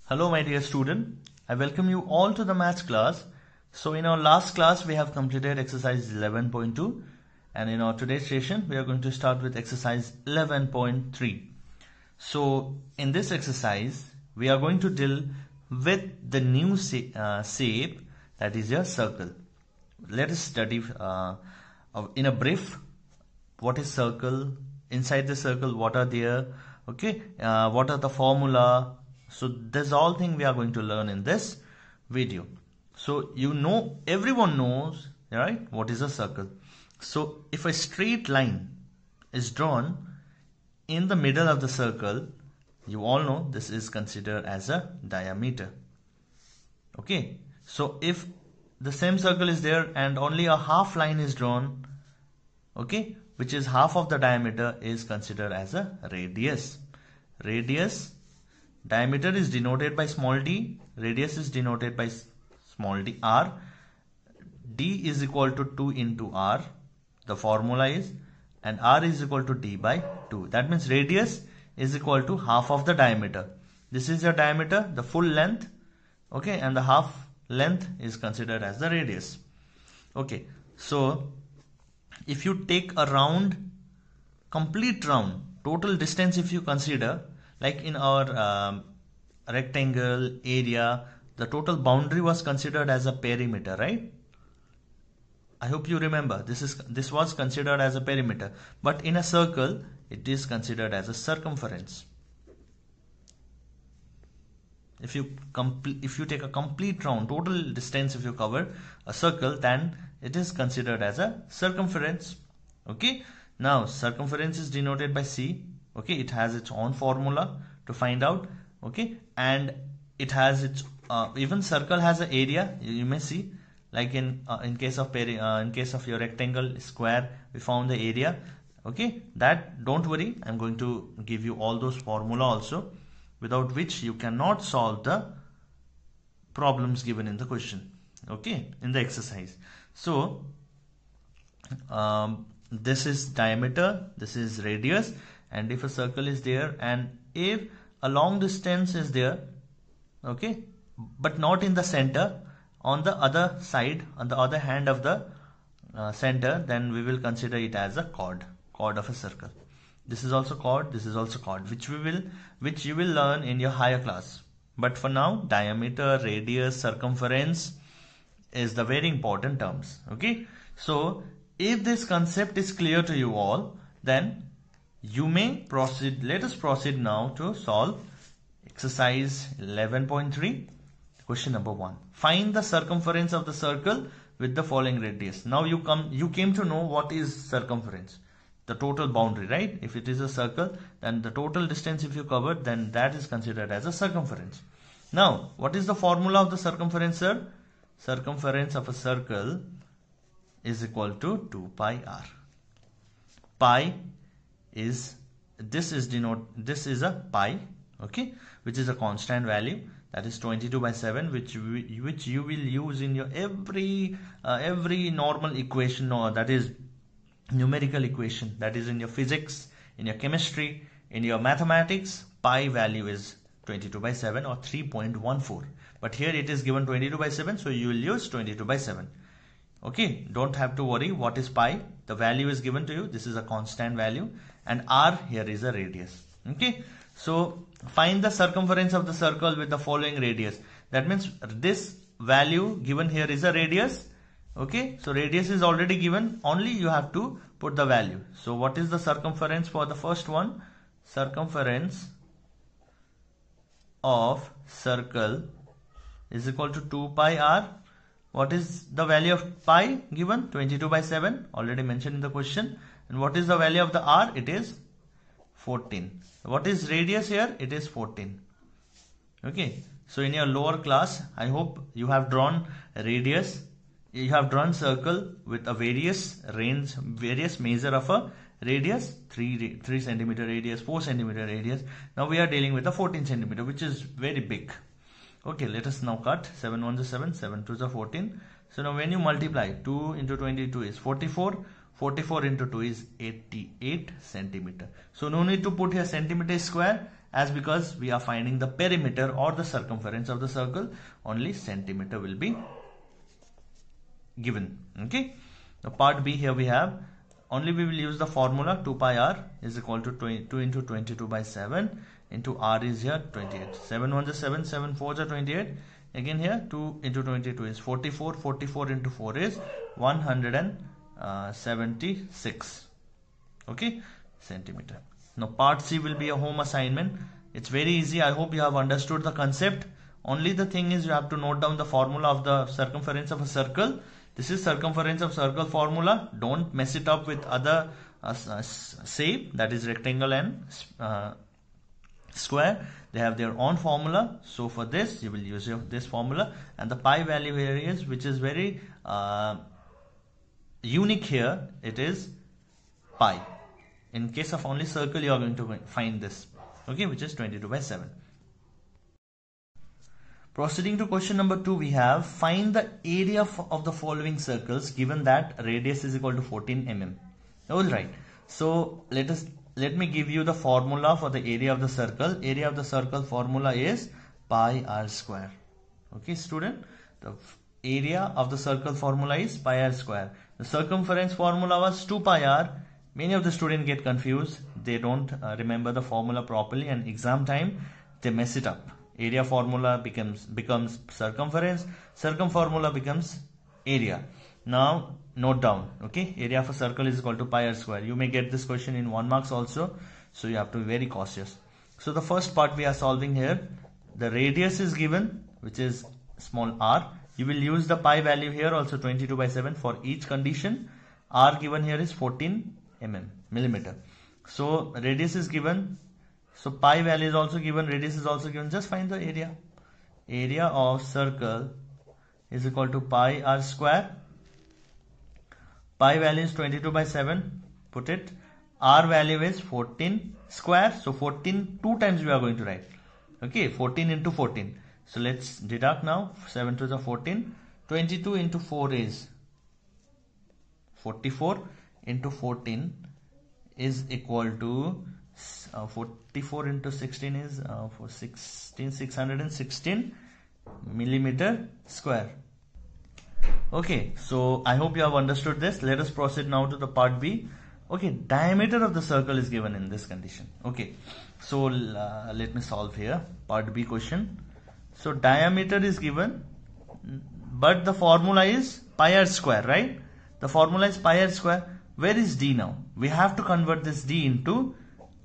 Hello my dear student, I welcome you all to the maths class. So in our last class we have completed exercise 11.2 and in our today's session we are going to start with exercise 11.3. So in this exercise we are going to deal with the new shape, that is your circle. Let us study in a brief what is circle, inside the circle what are there, okay, what are the formula. So this all thing we are going to learn in this video. So everyone knows, right, what is a circle. So if a straight line is drawn in the middle of the circle, you all know this is considered as a diameter. Okay, so if the same circle is there and only a half line is drawn, okay, which is half of the diameter, is considered as a radius. Diameter is denoted by small d, radius is denoted by small d r. D is equal to 2 into r, the formula is, and r is equal to d by 2. That means radius is equal to half of the diameter. This is your diameter, the full length, okay, and the half length is considered as the radius. Okay, so if you take a round, complete round, total distance if you consider, like in our rectangle area, the total boundary was considered as a perimeter, right? I hope you remember this was considered as a perimeter, but in a circle it is considered as a circumference. If you take a complete round, total distance if you cover a circle, then it is considered as a circumference. Okay, now circumference is denoted by c. Okay, it has its own formula to find out. Okay, and it has its even circle has an area. You may see, like in case of your rectangle, square, we found the area. Okay, that don't worry, I'm going to give you all those formula also, without which you cannot solve the problems given in the question, okay, in the exercise. So this is diameter, this is radius, and if a circle is there and if a long distance is there, okay, but not in the center, on the other side, on the other hand of the center, then we will consider it as a chord of a circle. This is also chord, this is also chord, which you will learn in your higher class. But for now, diameter, radius, circumference is the very important terms. Okay, so if this concept is clear to you all, then you may proceed. Let us proceed now to solve exercise 11.3. Question number 1. Find the circumference of the circle with the following radius. Now you came to know what is circumference, the total boundary, right? If it is a circle, then the total distance if you covered, then that is considered as a circumference. Now, what is the formula of the circumference, sir? Circumference of a circle is equal to 2 pi r. Pi is a pi, okay, which is a constant value, that is 22 by 7, which you will use in your every normal equation, or that is numerical equation, that is in your physics, in your chemistry, in your mathematics. Pi value is 22 by 7 or 3.14, but here it is given 22 by 7, so you will use 22 by 7. Okay, don't have to worry what is pi, the value is given to you, this is a constant value, and r here is a radius. Okay, so find the circumference of the circle with the following radius. That means this value given here is a radius. Okay, so radius is already given, only you have to put the value. So what is the circumference for the first one? Circumference of circle is equal to 2 pi r. What is the value of pi given? 22 by 7, already mentioned in the question. And what is the value of the r? It is 14. What is radius here? It is 14. Okay, so in your lower class, I hope you have drawn radius. You have drawn circle with a various measure of a radius, 3 centimeter radius, 4 centimeter radius. Now we are dealing with a 14 centimeter, which is very big. Okay, let us now cut. 7 1 is 7, 7 2 is 14. So now when you multiply, 2 into 22 is 44. 44 into 2 is 88 centimeter. So no need to put here centimeter square. as because we are finding the perimeter or the circumference of the circle, only centimeter will be given. Okay. The part B, here we have only we will use the formula 2 pi r is equal to 2 into 22 by 7 into r is here 28. 7 1 is 7, 7 4 is 28. Again here 2 into 22 is 44, 44 into 4 is 176. Okay, centimeter. Now part C will be a home assignment. It's very easy. I hope you have understood the concept. Only the thing is you have to note down the formula of the circumference of a circle. This is circumference of circle formula. Don't mess it up with other shape, that is rectangle and square. They have their own formula. So for this you will use this formula, and the pi value here is, which is very unique here, it is pi. In case of only circle you are going to find this, okay, which is 22 by 7. Proceeding to question number 2, we have find the area of the following circles given that radius is equal to 14 mm. Alright, so let me give you the formula for the area of the circle. Area of the circle formula is pi r square. Okay student, the area of the circle formula is pi r square. The circumference formula was 2 pi r. Many of the students get confused. They don't remember the formula properly, and exam time they mess it up. Area formula becomes circumference, formula becomes area. Now note down, okay, area of a circle is equal to pi r square. You may get this question in 1 marks also, so you have to be very cautious. So the first part we are solving here, the radius is given, which is small r. You will use the pi value here also 22 by 7 for each condition. R given here is 14 millimeter. So radius is given. So pi value is also given, radius is also given. Just find the area. Area of circle is equal to pi r square. Pi value is 22 by 7. Put it. R value is 14 square. So 14 2 times we are going to write. Okay, 14 into 14. So let's deduct now. 7 to the 14. 22 into 4 is 44 into 14 is equal to 44 into 16 is 616 millimeter square. Okay, so I hope you have understood this. Let us proceed now to the part B. Okay, diameter of the circle is given in this condition. Okay, so let me solve here part B question. So diameter is given, but the formula is pi r square, right? The formula is pi r square. Where is d now? We have to convert this d into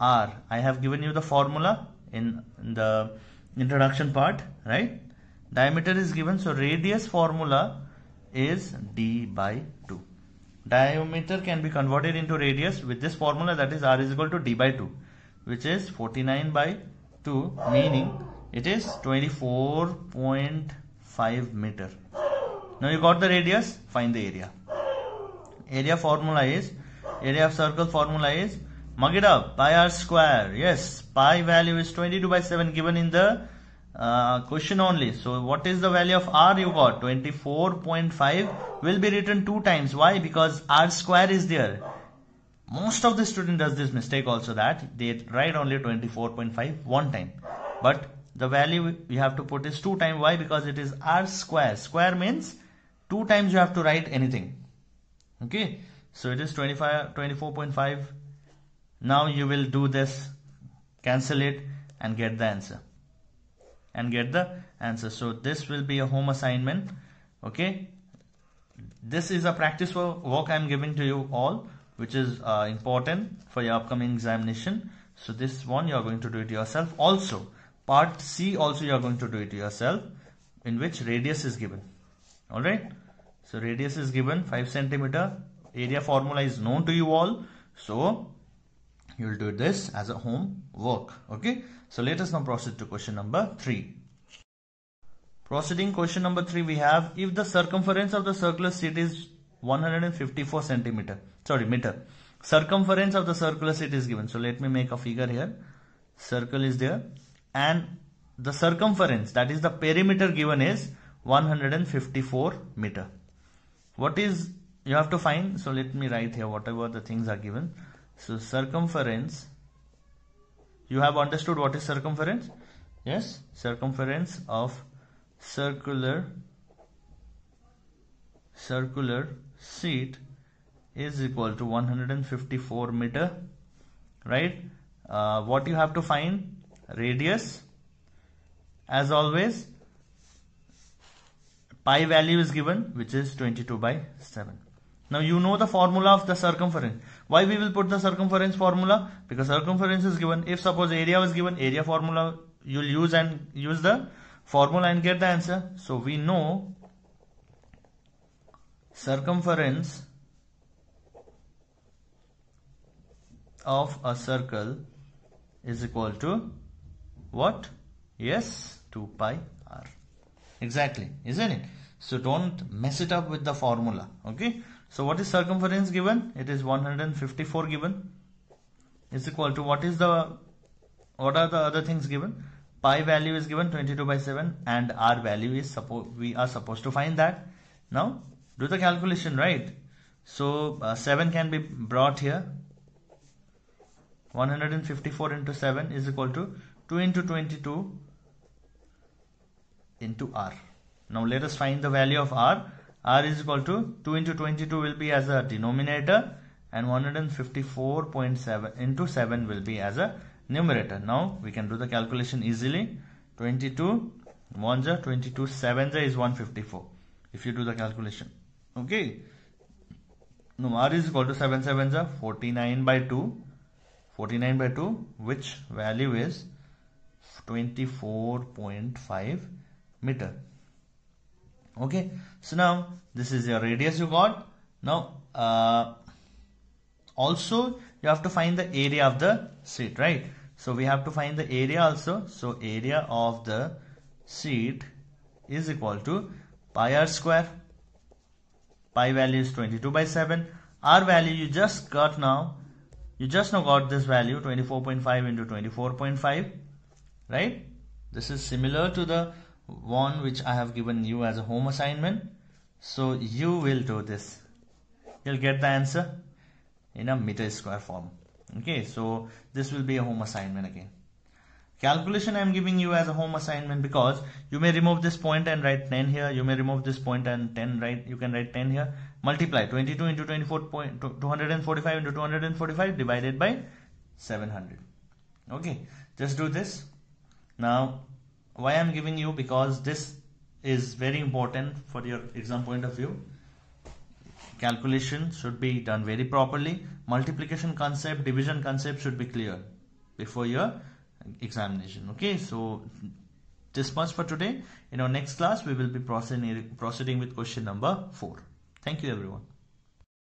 r. I have given you the formula in the introduction part, right? Diameter is given, so radius formula is d by 2. Diameter can be converted into radius with this formula, that is r is equal to d by 2, which is 49 by 2, meaning it is 24.5 meter. Now you got the radius, find the area. Area formula is, area of circle formula is, mug it up, pi r square. Yes, pi value is 22 by 7 given in the question only. So what is the value of r you got? 24.5 will be written 2 times. Why? Because r square is there. Most of the student does this mistake also, that they write only 24.5 one time. But the value you have to put is 2 times. Why? Because it is r square. Square means 2 times you have to write anything. Okay, so it is 24.5. Now you will do this, cancel it and get the answer. So this will be a home assignment. Okay, this is a practice work I am giving to you all, which is important for your upcoming examination. So this one you are going to do it yourself. Also part C also you are going to do it yourself, in which radius is given. Alright, so radius is given 5 centimeter. Area formula is known to you all, so you will do this as a home work. Okay, so let us now proceed to question number 3. Proceeding question number 3, we have, if the circumference of the circular seat is 154 meter. Circumference of the circular seat is given. So let me make a figure here. Circle is there, and the circumference, that is the perimeter given, is 154 meter. What is you have to find? So let me write here whatever the things are given. So circumference You have understood what is circumference? Yes, circumference of circular sheet is equal to 154 meter, right? What you have to find? Radius. As always, pi value is given, which is 22/7. Now you know the formula of the circumference. Why we will put the circumference formula? Because circumference is given. If suppose area was given, area formula you'll use the formula and get the answer. So we know circumference of a circle is equal to what? Yes, 2 pi r. Exactly, isn't it? So don't mess it up with the formula. Okay. So what is circumference given? It is 154 given. Is equal to what are the other things given? Pi value is given 22/7 and r value is we are supposed to find that. Now do the calculation, right? So 7 can be brought here. 154 into 7 is equal to 2 into 22 into r. Now let us find the value of r. R is equal to 2 into 22 will be as a denominator and 154.7 into 7 will be as a numerator. Now we can do the calculation easily. 22 1 ja 22 7 ja is 154 if you do the calculation. Okay. Now r is equal to 7 7 ja 49/2. 49/2, which value is 24.5 meter. Okay, so now this is your radius you got. Now also you have to find the area of the sheet, right? So we have to find the area also. So area of the sheet is equal to pi r square. Pi value is 22/7. R value you just got now. You just now got this value 24.5 into 24.5, right? This is similar to the one which I have given you as a home assignment. So you will do this. You'll get the answer in a meter square form. Okay, so this will be a home assignment again. Calculation I am giving you as a home assignment because you may remove this point and write 10 here. You may remove this point and 10, right? You can write 10 here. Multiply 22 into 245 into 245 divided by 700. Okay, just do this. Now, why I am giving you? Because this is very important for your exam point of view. Calculation should be done very properly. Multiplication concept, division concept should be clear before your examination. Okay, so this much for today. In our next class, we will be proceeding with question number 4. Thank you, everyone.